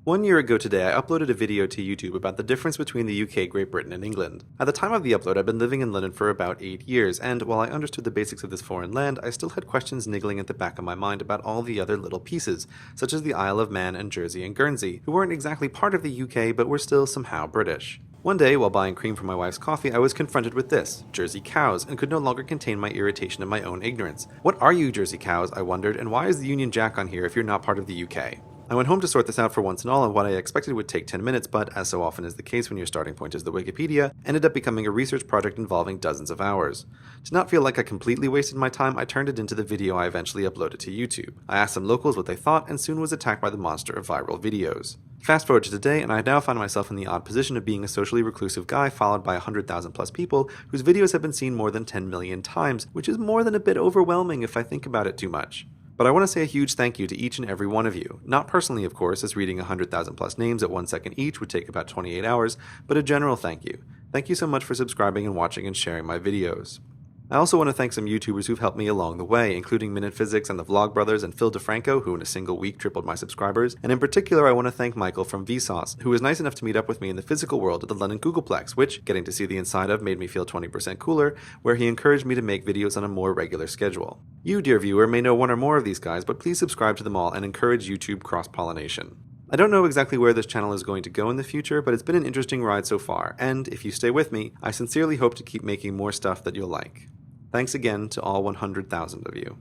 1 year ago today, I uploaded a video to YouTube about the difference between the UK, Great Britain, and England. At the time of the upload, I'd been living in London for about 8 years, and while I understood the basics of this foreign land, I still had questions niggling at the back of my mind about all the other little pieces, such as the Isle of Man and Jersey and Guernsey, who weren't exactly part of the UK but were still somehow British. One day, while buying cream for my wife's coffee, I was confronted with this: Jersey cows, and could no longer contain my irritation and my own ignorance. What are you Jersey cows, I wondered, and why is the Union Jack on here if you're not part of the UK? I went home to sort this out for once and all, and what I expected would take 10 minutes, but as so often is the case when your starting point is the Wikipedia, ended up becoming a research project involving dozens of hours. To not feel like I completely wasted my time, I turned it into the video I eventually uploaded to YouTube. I asked some locals what they thought, and soon was attacked by the monster of viral videos. Fast forward to today, and I now find myself in the odd position of being a socially reclusive guy followed by 100,000 plus people whose videos have been seen more than 10 million times, which is more than a bit overwhelming if I think about it too much. But I want to say a huge thank you to each and every one of you. Not personally, of course, as reading 100,000 plus names at 1 second each would take about 28 hours, but a general thank you. Thank you so much for subscribing and watching and sharing my videos. I also want to thank some YouTubers who've helped me along the way, including Minute Physics and the Vlog Brothers and Phil DeFranco, who in a single week tripled my subscribers, and in particular I want to thank Michael from Vsauce, who was nice enough to meet up with me in the physical world at the London Googleplex, which, getting to see the inside of, made me feel 20% cooler, where he encouraged me to make videos on a more regular schedule. You, dear viewer, may know one or more of these guys, but please subscribe to them all and encourage YouTube cross-pollination. I don't know exactly where this channel is going to go in the future, but it's been an interesting ride so far, and if you stay with me, I sincerely hope to keep making more stuff that you'll like. Thanks again to all 100,000 of you.